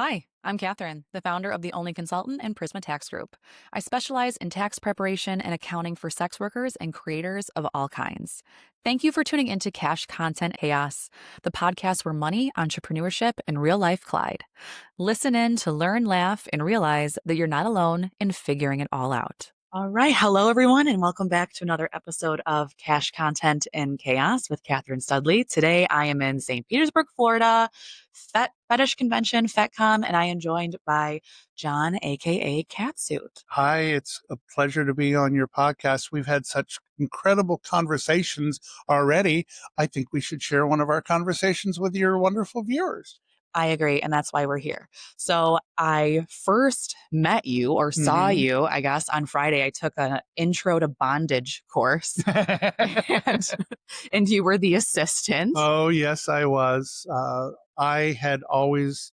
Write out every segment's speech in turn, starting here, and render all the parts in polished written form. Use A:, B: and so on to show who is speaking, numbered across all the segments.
A: Hi, I'm Catherine, the founder of the Only Consultant and Prisma Tax Group. I specialize in tax preparation and accounting for sex workers and creators of all kinds. Thank you for tuning into Cash Content Chaos, the podcast where money, entrepreneurship, and real life collide. Listen in to learn, laugh, and realize that you're not alone in figuring it all out. All right. Hello, everyone, and welcome back to another episode of Cash Content and Chaos with Catherine Studley. Today, I am in St. Petersburg, Florida, Fetish Convention, FetCon, and I am joined by John, aka Catsuit.
B: Hi, it's a pleasure to be on your podcast. We've had such incredible conversations already. I think we should share one of our conversations with your wonderful viewers.
A: I agree, and that's why we're here. So I first met you or saw
B: hmm
A: you, I guess, on Friday. I took an intro to bondage course, and, and you were the assistant.
B: Oh, yes, I was. I had always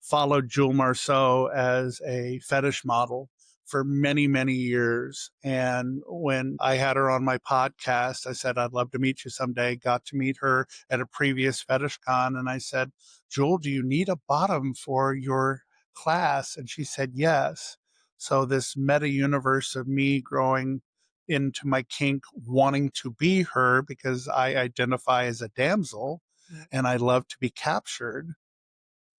B: followed Jewel Marceau as a fetish model for many, many years. And when I had her on my podcast, I said, I'd love to meet you someday. Got to meet her at a previous fetish con. And I said, Jewel, do you need a bottom for your class? And she said, yes. So this meta universe of me growing into my kink, wanting to be her because I identify as a damsel and I love to be captured,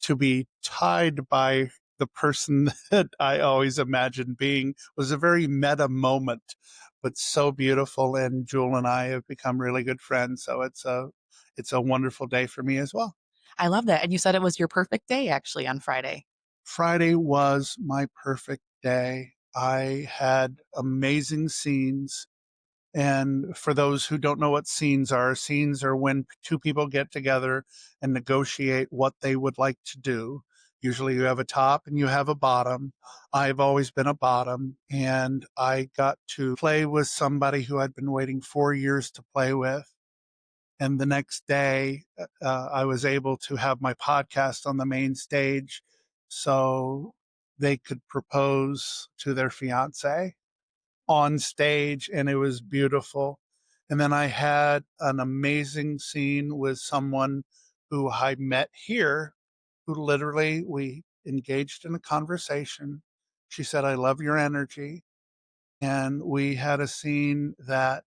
B: to be tied by the person that I always imagined being, was a very meta moment, but so beautiful. And Jewel and I have become really good friends. So it's a wonderful day for me as well.
A: I love that. And you said it was your perfect day actually on Friday.
B: Friday was my perfect day. I had amazing scenes. And for those who don't know what scenes are when two people get together and negotiate what they would like to do. Usually you have a top and you have a bottom. I've always been a bottom, and I got to play with somebody who I'd been waiting 4 years to play with. And the next day, I was able to have my podcast on the main stage so they could propose to their fiance on stage, and it was beautiful. And then I had an amazing scene with someone who I met here, who literally we engaged in a conversation. She said, I love your energy. And we had a scene that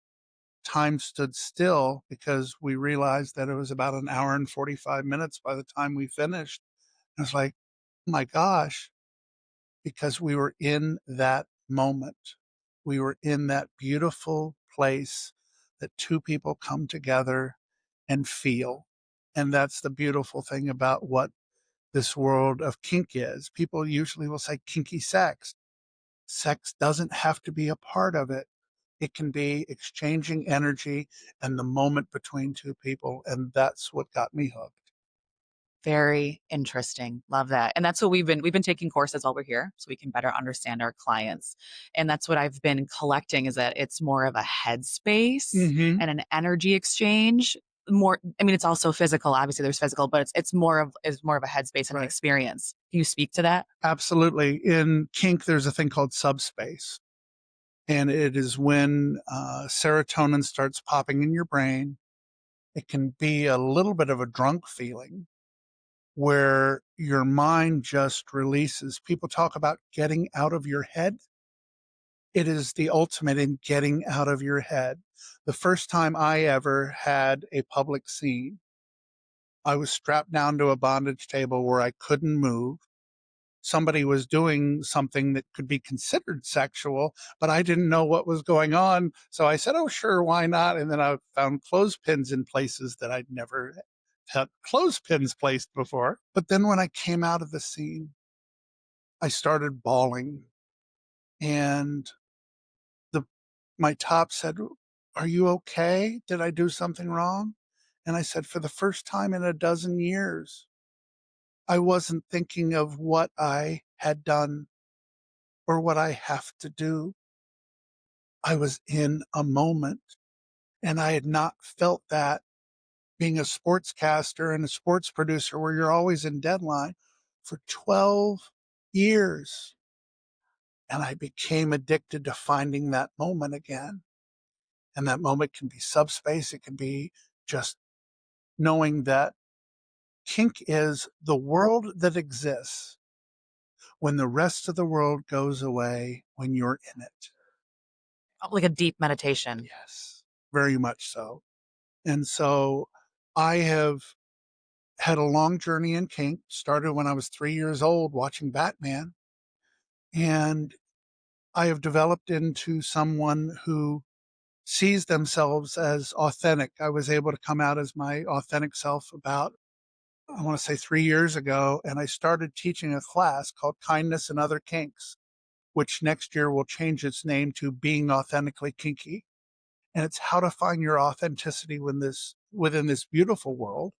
B: time stood still because we realized that it was about an hour and 45 minutes by the time we finished. I was like, oh my gosh, because we were in that moment. We were in that beautiful place that two people come together and feel. And that's the beautiful thing about what this world of kink is. People usually will say kinky sex. Sex doesn't have to be a part of it. It can be exchanging energy and the moment between two people. And that's what got me hooked.
A: Very interesting. Love that. And that's what we've been taking courses while we're here so we can better understand our clients. And that's what I've been collecting is that it's more of a headspace
B: hmm
A: and an energy exchange. More, I mean, it's also physical. Obviously, there's physical, but it's more of a headspace and an
B: Right.
A: experience. Can you speak to that?
B: Absolutely. In kink, there's a thing called subspace. And it is when serotonin starts popping in your brain. It can be a little bit of a drunk feeling where your mind just releases. People talk about getting out of your head. It is the ultimate in getting out of your head. The first time I ever had a public scene, I was strapped down to a bondage table where I couldn't move. Somebody was doing something that could be considered sexual, but I didn't know what was going on. So I said, oh, sure, why not? And then I found clothespins in places that I'd never had clothespins placed before. But then when I came out of the scene, I started bawling. And the my top said, are you okay? Did I do something wrong? And I said, for the first time in a dozen years, I wasn't thinking of what I had done or what I have to do. I was in a moment, and I had not felt that being a sportscaster and a sports producer where you're always in deadline for 12 years. And I became addicted to finding that moment again. And that moment can be subspace. It can be just knowing that Kink is the world that exists when the rest of the world goes away when you're in it.
A: Oh, like a deep meditation.
B: Yes, very much so. And so I have had a long journey in kink, started when I was 3 years old watching Batman, and I have developed into someone who sees themselves as authentic. I was able to come out as my authentic self about, I want to say 3 years ago, and I started teaching a class called Kindness and Other Kinks, which next year will change its name to Being Authentically Kinky. And it's how to find your authenticity within this beautiful world.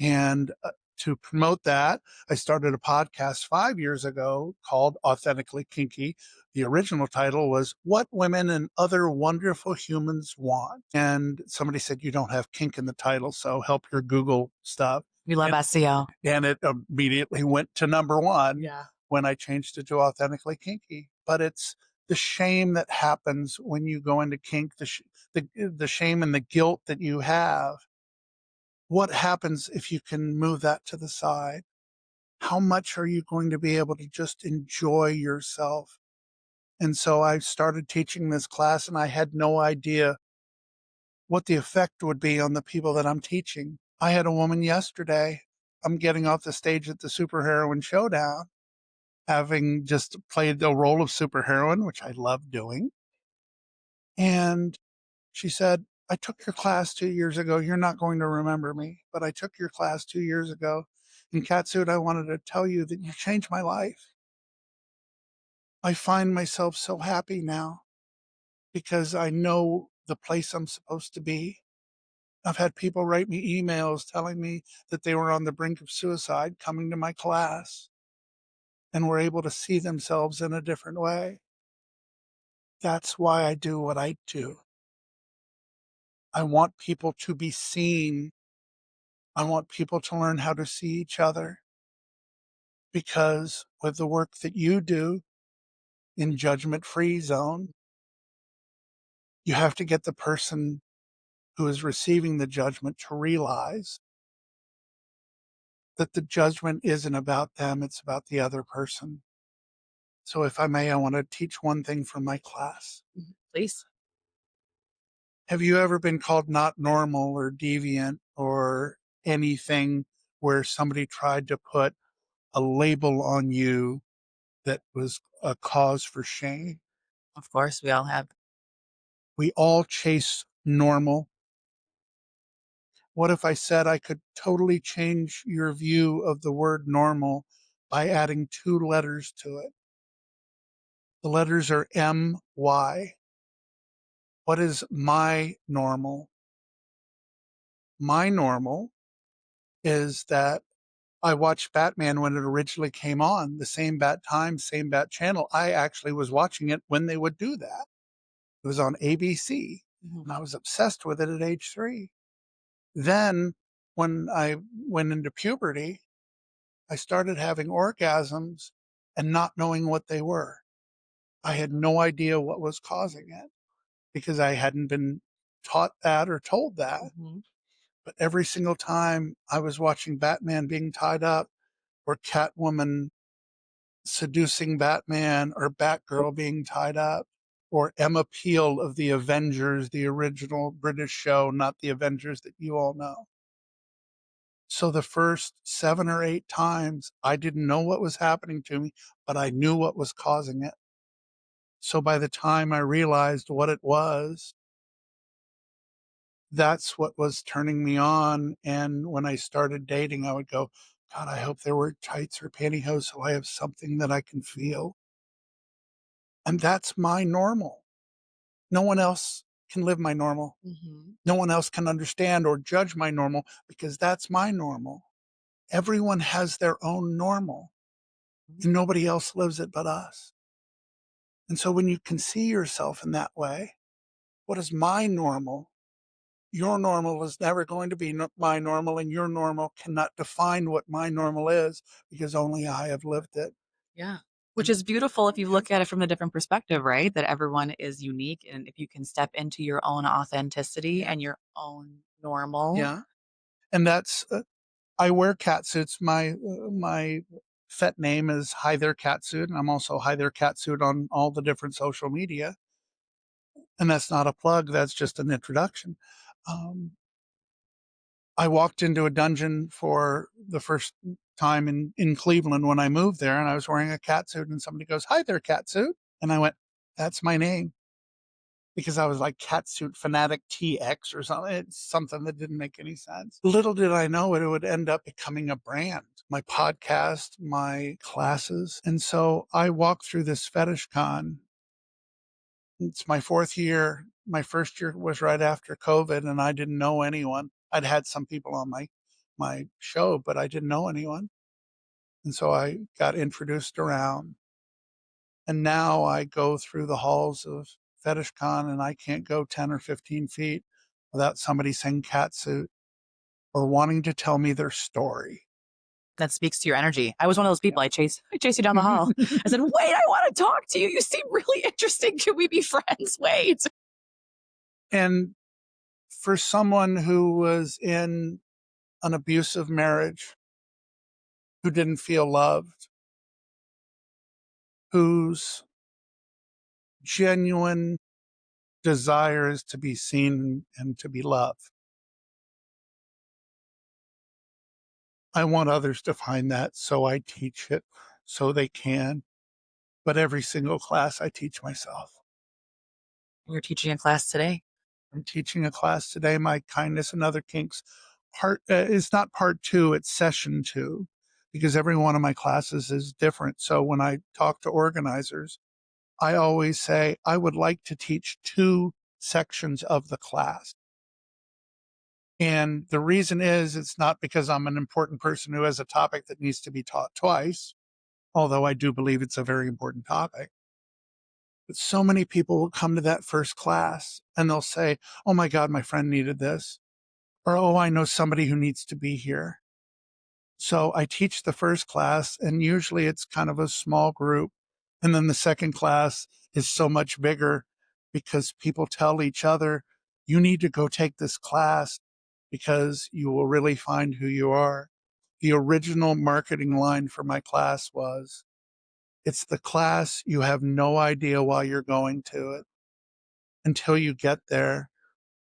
B: And to promote that, I started a podcast 5 years ago called Authentically Kinky. The original title was What Women and Other Wonderful Humans Want. And somebody said, you don't have kink in the title, so help your Google stuff.
A: We love
B: And,
A: SEO.
B: and it immediately went to number one
A: Yeah.
B: when I changed it to Authentically Kinky. But it's the shame that happens when you go into kink, the shame and the guilt that you have. What happens if you can move that to the side? How much are you going to be able to just enjoy yourself? And so I started teaching this class, and I had no idea what the effect would be on the people that I'm teaching. I had a woman yesterday. I'm getting off the stage at the Superheroine Showdown, having just played the role of superheroine, which I love doing. And she said, I took your class 2 years ago. You're not going to remember me, but I took your class 2 years ago. In Catsuit, I wanted to tell you that you changed my life. I find myself so happy now because I know the place I'm supposed to be. I've had people write me emails telling me that they were on the brink of suicide coming to my class and were able to see themselves in a different way. That's why I do what I do. I want people to be seen. I want people to learn how to see each other because with the work that you do in judgment free zone, you have to get the person who is receiving the judgment to realize that the judgment isn't about them, it's about the other person. So, if I may, I want to teach one thing from my class.
A: Please.
B: Have you ever been called not normal or deviant or anything where somebody tried to put a label on you that was a cause for shame?
A: Of course, we all have.
B: We all chase normal. What if I said I could totally change your view of the word normal by adding 2 letters to it? The letters are MY. What is my normal? My normal is that I watched Batman when it originally came on, the same bat time, same bat channel. I actually was watching it when they would do that. It was on ABC,
A: Mhm.
B: and I was obsessed with it at age 3. Then, when I went into puberty, I started having orgasms and not knowing what they were. I had no idea what was causing it because I hadn't been taught that or told that.
A: Mhm.
B: But every single time I was watching Batman being tied up, or Catwoman seducing Batman, or Batgirl being tied up, or Emma Peel of the Avengers, the original British show, not the Avengers that you all know. So the first 7 or 8 times, I didn't know what was happening to me, but I knew what was causing it. So by the time I realized what it was, that's what was turning me on. And when I started dating, I would go, God, I hope there were tights or pantyhose so I have something that I can feel. And that's my normal. No one else can live my normal.
A: Mhm.
B: No one else can understand or judge my normal because that's my normal. Everyone has their own normal, and nobody else lives it but us. And so when you can see yourself in that way, what is my normal? Your normal is never going to be my normal, and your normal cannot define what my normal is because only I have lived it.
A: Yeah. Which is beautiful if you
B: Yeah.
A: look at it from a different perspective, right? That everyone is unique. And if you can step into your own authenticity
B: Yeah.
A: and your own normal.
B: Yeah. And that's I wear catsuits. My fet name is Hi There Catsuit, and I'm also Hi There Catsuit on all the different social media. And that's not a plug, that's just an introduction. Um, I walked into a dungeon for the first time in Cleveland when I moved there, and I was wearing a catsuit, and somebody goes, "Hi there, catsuit." And I went, "That's my name." Because I was like Catsuit Fanatic TX or something. It's something that didn't make any sense. Little did I know it would end up becoming a brand, my podcast, my classes. And so I walked through this fetish con. It's my fourth year. My first year was right after COVID, and I didn't know anyone. I'd had some people on my show, but I didn't know anyone. And so I got introduced around. And now I go through the halls of Fetish Con and I can't go 10 or 15 feet without somebody saying catsuit or wanting to tell me their story.
C: That speaks to your energy. I was one of those people. I chase you down the hall. I said, "Wait, I want to talk to you. You seem really interesting. Can we be friends? Wait."
B: And for someone who was in an abusive marriage, who didn't feel loved, whose genuine desire is to be seen and to be loved, I want others to find that, so I teach it so they can. But every single class I teach myself.
C: You're teaching a class today.
B: I'm teaching a class today, my kindness and other kinks. It's not part 2, it's session 2, because every one of my classes is different. So when I talk to organizers, I always say I would like to teach 2 sections of the class. And the reason is it's not because I'm an important person who has a topic that needs to be taught twice, although I do believe it's a very important topic. But so many people will come to that first class and they'll say, "Oh my God, my friend needed this." Or, "Oh, I know somebody who needs to be here." So I teach the first class, and usually it's kind of a small group. And then the second class is so much bigger because people tell each other, "You need to go take this class because you will really find who you are." The original marketing line for my class was, "It's the class you have no idea why you're going to it until you get there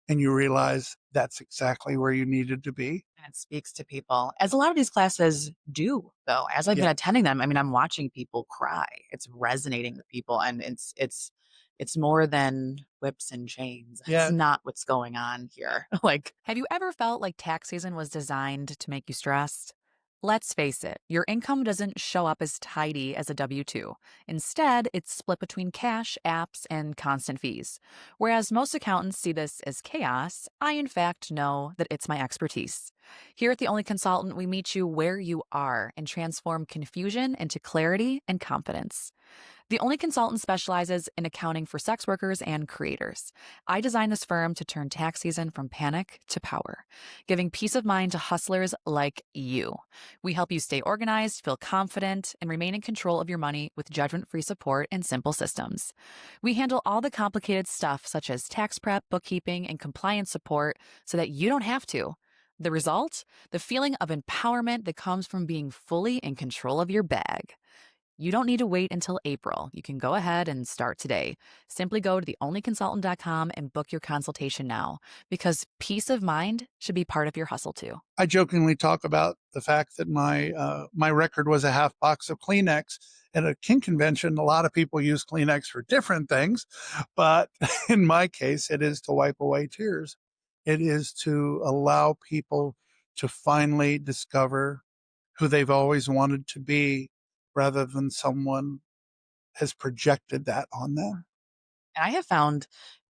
B: and you realize that's exactly where you needed to be."
C: And it speaks to people, as a lot of these classes do, though. As I've
B: Yeah.
C: been attending them, I mean, I'm watching people cry. It's resonating with people, and it's more than whips and chains. That's
B: Yeah.
C: not what's going on here. Like,
A: Have you ever felt like tax season was designed to make you stressed? Let's face it, your income doesn't show up as tidy as a W 2. Instead, it's split between cash, apps, and constant fees. Whereas most accountants see this as chaos, I in fact know that it's my expertise. Here at The Only Consultant, we meet you where you are and transform confusion into clarity and confidence. The Only Consultant specializes in accounting for sex workers and creators. I designed this firm to turn tax season from panic to power, giving peace of mind to hustlers like you. We help you stay organized, feel confident, and remain in control of your money with judgment-free support and simple systems. We handle all the complicated stuff such as tax prep, bookkeeping, and compliance support so that you don't have to. The result? The feeling of empowerment that comes from being fully in control of your bag. You don't need to wait until April. You can go ahead and start today. Simply go to theonlyconsultant.com and book your consultation now, because peace of mind should be part of your hustle too.
B: I jokingly talk about the fact that my record was a half box of Kleenex at a Kink convention. A lot of people use Kleenex for different things, but in my case, it is to wipe away tears. It is to allow people to finally discover who they've always wanted to be rather than someone has projected that on them.
C: and I have found,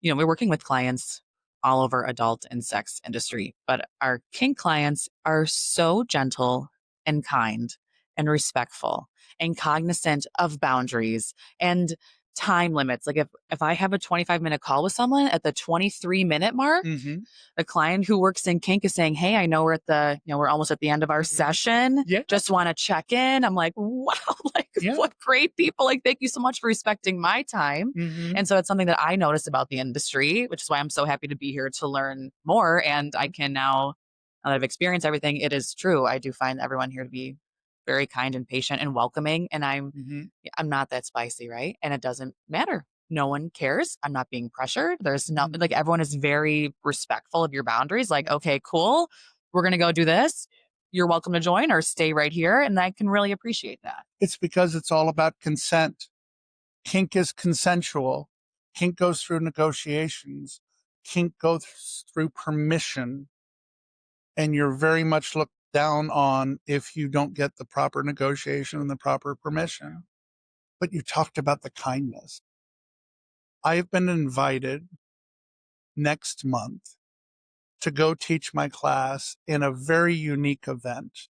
C: we're working with clients all over adult and sex industry, but our kink clients are so gentle and kind and respectful and cognizant of boundaries and time limits. Like if I have a 25-minute call with someone at the 23-minute mark,
B: Mhm.
C: the client who works in kink is saying, "Hey, I know we're almost at the end of our session.
B: Yeah.
C: Just want to check in." I'm like, "Wow, like
B: Yeah.
C: what great people. Like, thank you so much for respecting my time."
B: Mhm.
C: And so it's something that I noticed about the industry, which is why I'm so happy to be here to learn more. And I can now now that I've experienced everything, it is true. I do find everyone here to be very kind and patient and welcoming. And
B: Hmm.
C: I'm not that spicy, right? And it doesn't matter. No one cares. I'm not being pressured. There's no
B: Hmm.
C: like everyone is very respectful of your boundaries. Like, okay, cool. We're gonna go do this. You're welcome to join or stay right here. And I can really appreciate that.
B: It's because it's all about consent. Kink is consensual. Kink goes through negotiations. Kink goes through permission. And you're very much looked down on if you don't get the proper negotiation and the proper permission. But you talked about the kindness. I've been invited next month to go teach my class in a very unique event.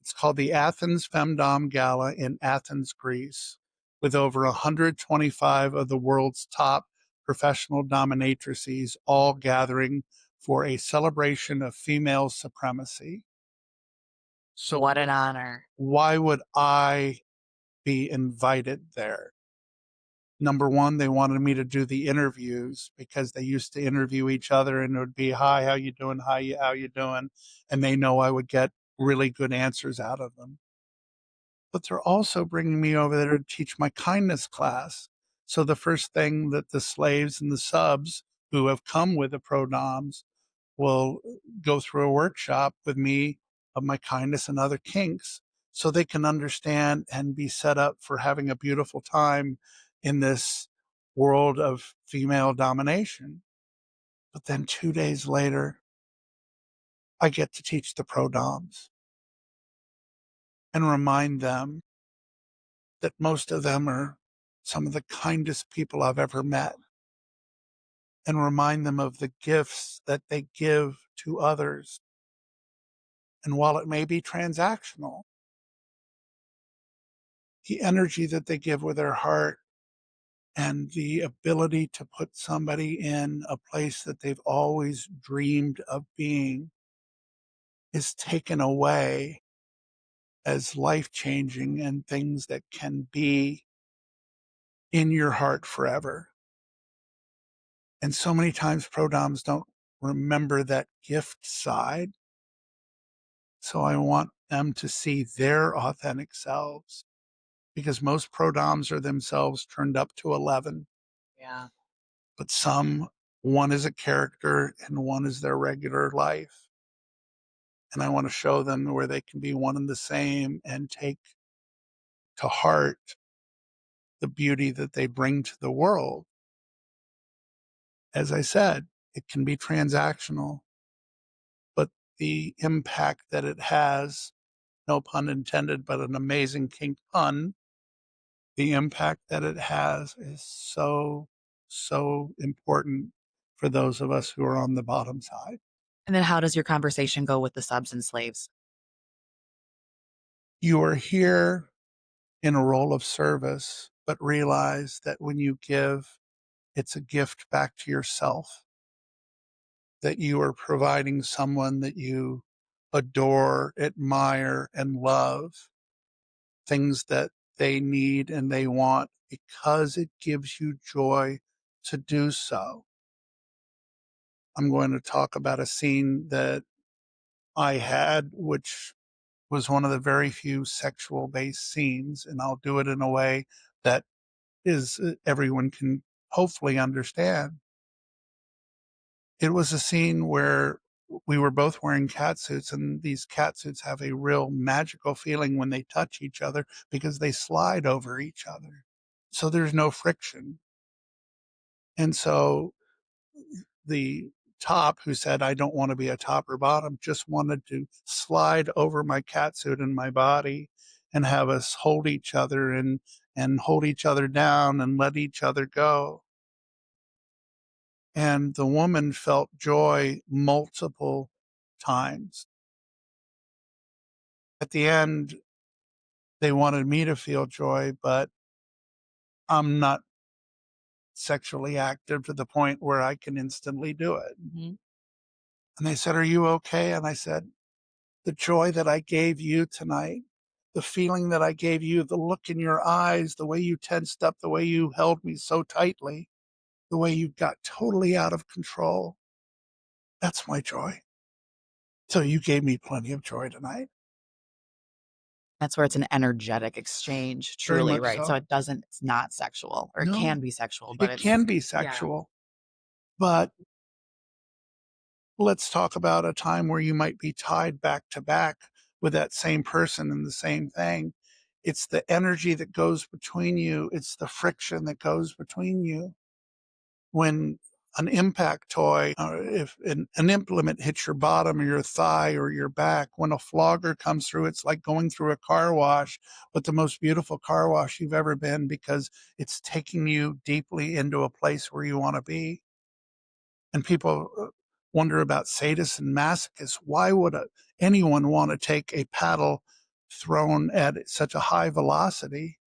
B: It's called the Athens Femdom Gala in Athens, Greece, with over 125 of the world's top professional dominatrices all gathering for a celebration of female supremacy. So
C: What an honor.
B: why would I be invited there? Number one, they wanted me to do the interviews because they used to interview each other and it would be, hi, how you doing? How you doing? And they know I would get really good answers out of them. But they're also bringing me over there to teach my kindness class. So the first thing that the slaves and the subs who have come with the pro doms will go through a workshop with me of my kindness and other kinks so they can understand and be set up for having a beautiful time in this world of female domination. But then 2 days later, I get to teach the pro doms and remind them that most of them are some of the kindest people I've ever met, and remind them of the gifts that they give to others. And while it may be transactional, the energy that they give with their heart and the ability to put somebody in a place that they've always dreamed of being is taken away as life changing and things that can be in your heart forever. And so many times prodoms don't remember that gift side. So I want them to see their authentic selves because most prodoms are themselves turned up to 11,
C: Yeah.
B: but one is a character and one is their regular life. And I want to show them where they can be one and the same and take to heart the beauty that they bring to the world. As I said, it can be transactional, but the impact that it has, no pun intended, but an amazing kink pun, the impact that it has is so, so important for those of us who are on the bottom side.
C: And then how does your conversation go with the subs and slaves?
B: You are here in a role of service, but realize that when you give, it's a gift back to yourself, that you are providing someone that you adore, admire, and love things that they need and they want because it gives you joy to do so. I'm going to talk about a scene that I had, which was one of the very few sexual based scenes, and I'll do it in a way that is everyone can hopefully understand. It was a scene where we were both wearing catsuits, and these catsuits have a real magical feeling when they touch each other because they slide over each other. So there's no friction. And so the top, who said, I don't want to be a top or bottom, just wanted to slide over my catsuit and my body and have us hold each other and hold each other down and let each other go. And the woman felt joy multiple times. At the end, they wanted me to feel joy, but I'm not sexually active to the point where I can instantly do it.
C: Mhm.
B: And they said, are you okay? And I said, the joy that I gave you tonight, the feeling that I gave you, the look in your eyes, the way you tensed up, the way you held me so tightly, the way you got totally out of control. That's my joy. So you gave me plenty of joy tonight.
C: That's where it's an energetic exchange,
B: Very
C: truly,
B: much
C: right? So
B: so.
C: it's not sexual, or it can
B: No,
C: be sexual, but
B: it can
C: it's,
B: be
C: yeah.
B: sexual. But let's talk about a time where you might be tied back to back with that same person and the same thing. It's the energy that goes between you. It's the friction that goes between you. When an impact toy, if an implement hits your bottom or your thigh or your back, when a flogger comes through, it's like going through a car wash, but the most beautiful car wash you've ever been, because it's taking you deeply into a place where you want to be. And people wonder about sadists and masochists. Why would anyone want to take a paddle thrown at such a high velocity?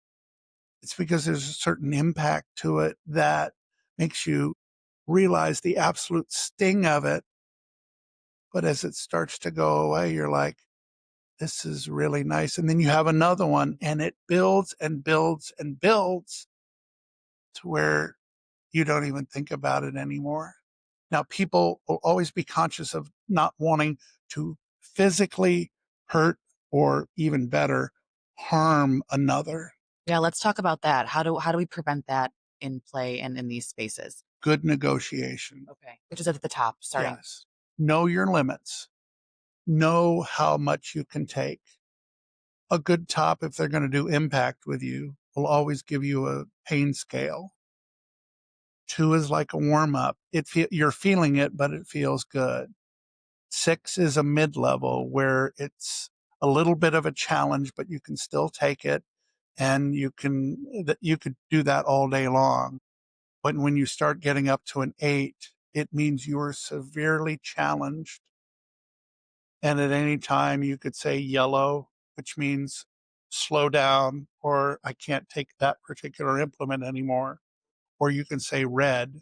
B: It's because there's a certain impact to it that makes you realize the absolute sting of it. But as it starts to go away, you're like, this is really nice. And then you have another one, and it builds and builds and builds to where you don't even think about it anymore. Now, people will always be conscious of not wanting to physically hurt, or even better, harm another.
C: Yeah, let's talk about that. How do we prevent that in play and in these spaces?
B: Good negotiation.
C: Okay. Which is at the top, starting.
B: Yes. Know your limits. Know how much you can take. A good top, if they're going to do impact with you, will always give you a pain scale. 2 is like a warm up. You're feeling it, but it feels good. 6 is a mid level where it's a little bit of a challenge, but you can still take it, and you could do that all day long. But when you start getting up to an 8, it means you are severely challenged. And at any time you could say yellow, which means slow down, or I can't take that particular implement anymore. Or you can say red,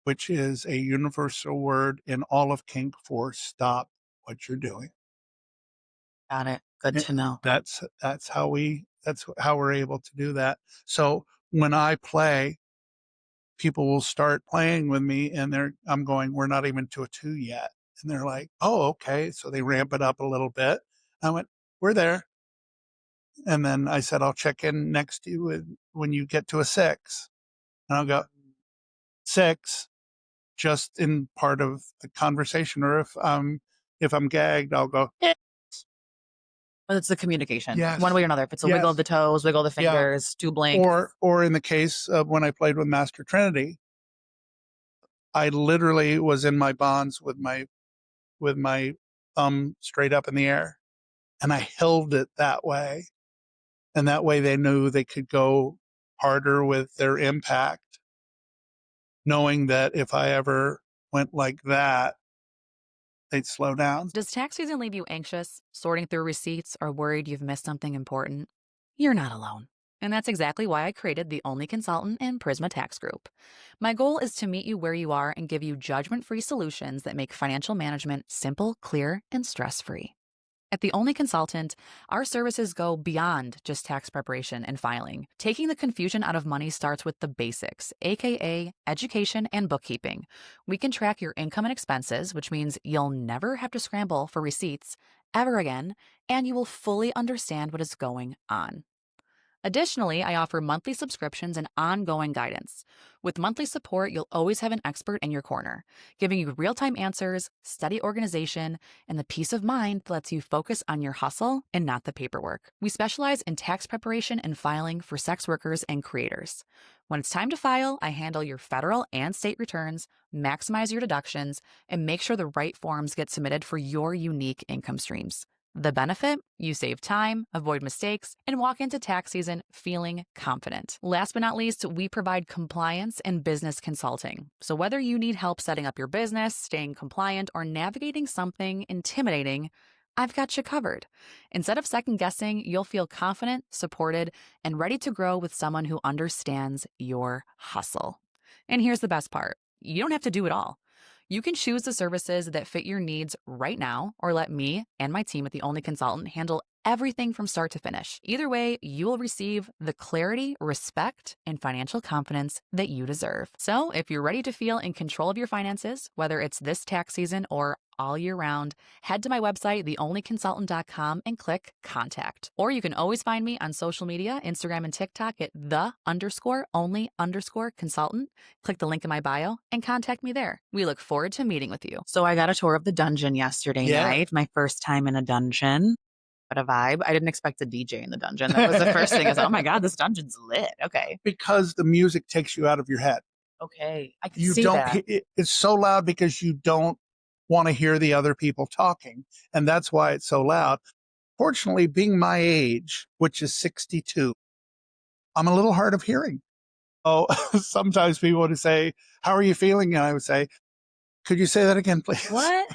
B: which is a universal word in all of kink for stop what you're doing.
C: Got it. Good
B: Eh,
C: to know.
B: that's how we're able to do that. So when I play, people will start playing with me, and I'm going, we're not even to a 2 yet. And they're like, oh, okay. So they ramp it up a little bit. I went, we're there. And then I said, I'll check in next to you when you get to a 6. And I'll go, 6, just in part of the conversation. Or if I'm gagged, I'll go, "Eh."
C: But it's the communication, one
B: Yes,
C: way or another. If it's a wiggle of the
B: yes,
C: toes, wiggle of the
B: yeah.
C: fingers, do blinks.
B: Or in the case of when I played with Master Trinity, I literally was in my bonds with my thumb straight up in the air, and I held it that way. And that way they knew they could go harder with their impact, knowing that if I ever went like that, they'd slow down.
A: Does tax season leave you anxious, sorting through receipts, or worried you've missed something important? You're not alone. And that's exactly why I created the only consultant in Prisma Tax Group. My goal is to meet you where you are and give you judgment free solutions that make financial management simple, clear, and stress free. At The Only Consultant, our services go beyond just tax preparation and filing. Taking the confusion out of money starts with the basics, aka education and bookkeeping. We can track your income and expenses, which means you'll never have to scramble for receipts ever again, and you will fully understand what is going on. Additionally, I offer monthly subscriptions and ongoing guidance. With monthly support, you'll always have an expert in your corner, giving you real time answers, steady organization, and the peace of mind that lets you focus on your hustle and not the paperwork. We specialize in tax preparation and filing for sex workers and creators. When it's time to file, I handle your federal and state returns, maximize your deductions, and make sure the right forms get submitted for your unique income streams. The benefit? You save time, avoid mistakes, and walk into tax season feeling confident. Last but not least, we provide compliance and business consulting. So whether you need help setting up your business, staying compliant, or navigating something intimidating, I've got you covered. Instead of second guessing, you'll feel confident, supported, and ready to grow with someone who understands your hustle. And here's the best part. You don't have to do it all. You can choose the services that fit your needs right now, or let me and my team at The Only Consultant handle everything from start to finish. Either way, you will receive the clarity, respect, and financial confidence that you deserve. So if you're ready to feel in control of your finances, whether it's this tax season or all year round. Head to my website, theonlyconsultant.com, and click contact. Or you can always find me on social media, Instagram and TikTok at the_only_consultant. Click the link in my bio and contact me there. We look forward to meeting with you.
C: So I got a tour of the dungeon yesterday
B: Yeah.
C: night, my first time in a dungeon. What a vibe. I didn't expect a DJ in the dungeon. That was the first thing. I was, oh my God, this dungeon's lit. Okay.
B: Because the music takes you out of your head.
C: Okay. I can
B: You
C: see
B: don't,
C: that.
B: it's so loud because you don't want to hear the other people talking. And that's why it's so loud. Fortunately, being my age, which is 62, I'm a little hard of hearing. Oh, sometimes people would say, "How are you feeling?" And I would say, "Could you say that again, please?"
C: What?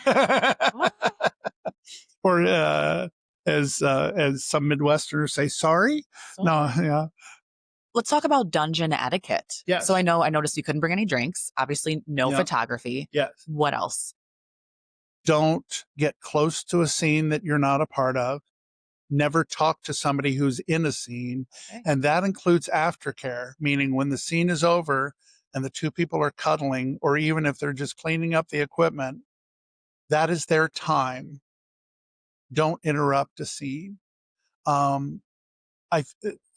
C: What?
B: Or as some Midwesterners say, "Sorry." No,
C: Sorry.
B: yeah,
C: Let's talk about dungeon etiquette. So
B: yes,
C: I noticed you couldn't bring any drinks. Obviously, no
B: yeah,
C: photography.
B: yes.
C: What else?
B: Don't get close to a scene that you're not a part of. Never talk to somebody who's in a scene.
C: Okay.
B: And that includes aftercare, meaning when the scene is over and the two people are cuddling, or even if they're just cleaning up the equipment, that is their time. Don't interrupt a scene. Um, I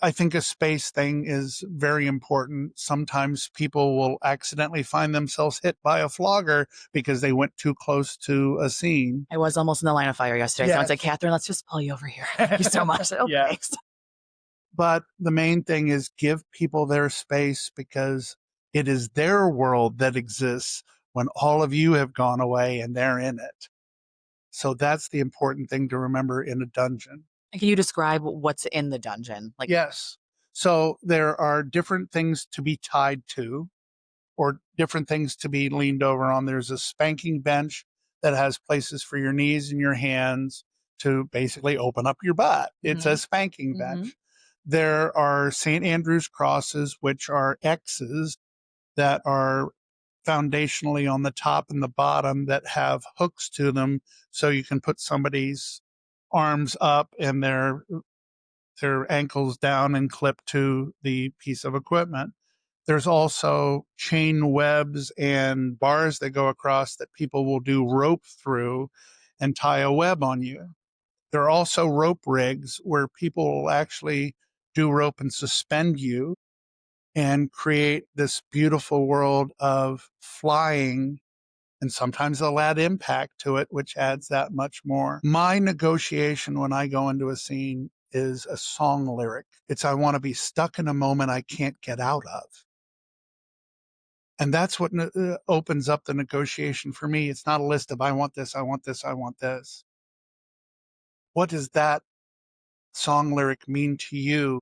B: I think a space thing is very important. Sometimes people will accidentally find themselves hit by a flogger because they went too close to a scene.
C: I was almost in the line of fire yesterday. Someone said,
B: Yes.
C: Catherine, let's just pull you over here. Thank you so much. Okay.
B: Yeah. But the main thing is give people their space because it is their world that exists when all of you have gone away and they're in it. So that's the important thing to remember in a dungeon.
C: And can you describe what's in the dungeon? Like,
B: Yes. So there are different things to be tied to or different things to be leaned over on. There's a spanking bench that has places for your knees and your hands to basically open up your butt. It's a spanking
C: Mhm.
B: bench. There are St. Andrew's crosses, which are X's that are foundationally on the top and the bottom that have hooks to them. So you can put somebody's arms up and their ankles down and clip to the piece of equipment. There's also chain webs and bars that go across that people will do rope through and tie a web on you. There are also rope rigs where people will actually do rope and suspend you and create this beautiful world of flying. And sometimes they'll add impact to it, which adds that much more. My negotiation when I go into a scene is a song lyric. It's I want to be stuck in a moment I can't get out of. And that's what opens up the negotiation for me. It's not a list of I want this, I want this, I want this. What does that song lyric mean to you?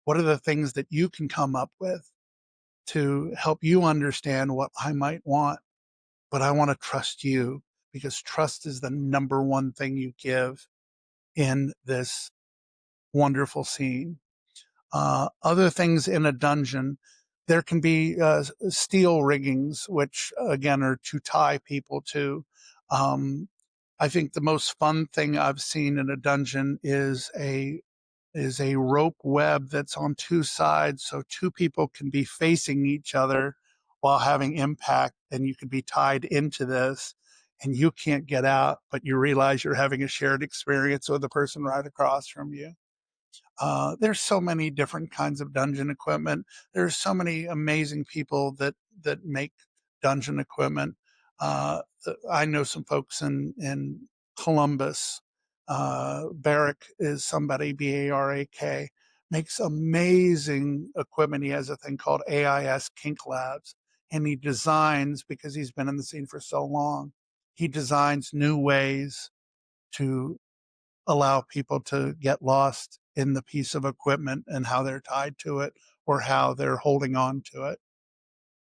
B: What are the things that you can come up with to help you understand what I might want? But I want to trust you because trust is the number one thing you give in this wonderful scene. Other things in a dungeon, there can be steel riggings, which again are to tie people to. Um, I think the most fun thing I've seen in a dungeon is a rope web that's on two sides, so two people can be facing each other while having impact, and you can be tied into this, and you can't get out, but you realize you're having a shared experience with the person right across from you. There's so many different kinds of dungeon equipment. There's so many amazing people that make dungeon equipment. I know some folks in Columbus. Barrick is somebody, Barak, makes amazing equipment. He has a thing called AIS Kink Labs, and he designs because he's been in the scene for so long. He designs new ways to allow people to get lost in the piece of equipment and how they're tied to it or how they're holding on to it.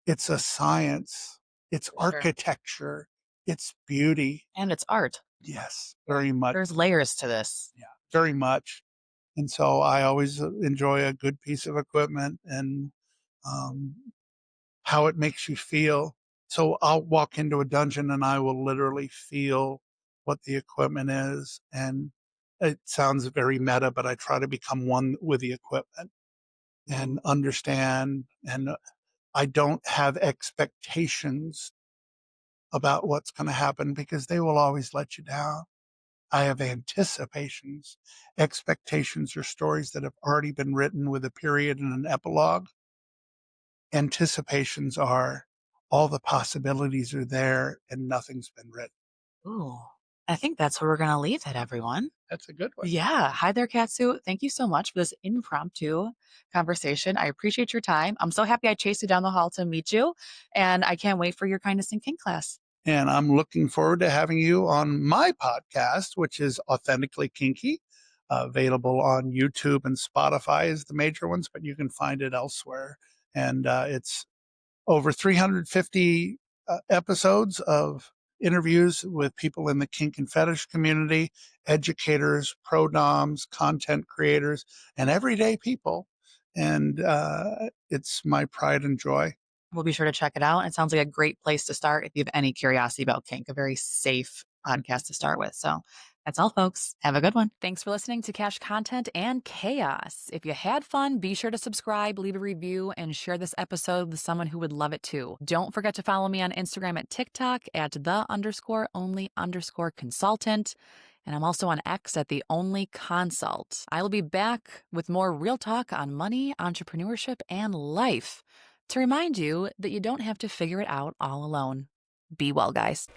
B: It's a science, it's
C: For sure.
B: architecture, it's beauty.
C: And it's art.
B: Yes, very much.
C: There's layers to this.
B: Yeah, very much. And so I always enjoy a good piece of equipment and um, how it makes you feel. So I'll walk into a dungeon and I will literally feel what the equipment is. And it sounds very meta, but I try to become one with the equipment and understand. And I don't have expectations about what's going to happen because they will always let you down. I have anticipations. Expectations are stories that have already been written with a period and an epilogue. Anticipations are all the possibilities are there and nothing's been written.
C: Ooh, I think that's where we're going to leave it, everyone.
B: That's a good one.
C: Yeah. Hi there, Catsuit. Thank you so much for this impromptu conversation. I appreciate your time. I'm so happy I chased you down the hall to meet you, and I can't wait for your kindness in Kink class.
B: And I'm looking forward to having you on my podcast, which is Authentically Kinky, available on YouTube and Spotify as the major ones, but you can find it elsewhere. And it's over 350 episodes of interviews with people in the kink and fetish community, educators, pro doms, content creators, and everyday people. And it's my pride and joy.
C: We'll be sure to check it out. It sounds like a great place to start if you have any curiosity about kink, a very safe podcast to start with. So that's all, folks. Have a good one.
A: Thanks for listening to Cash Content and Chaos. If you had fun, be sure to subscribe, leave a review, and share this episode with someone who would love it too. Don't forget to follow me on Instagram at TikTok at the_only_consultant. And I'm also on X at the Only Consult. I will be back with more real talk on money, entrepreneurship, and life to remind you that you don't have to figure it out all alone. Be well, guys.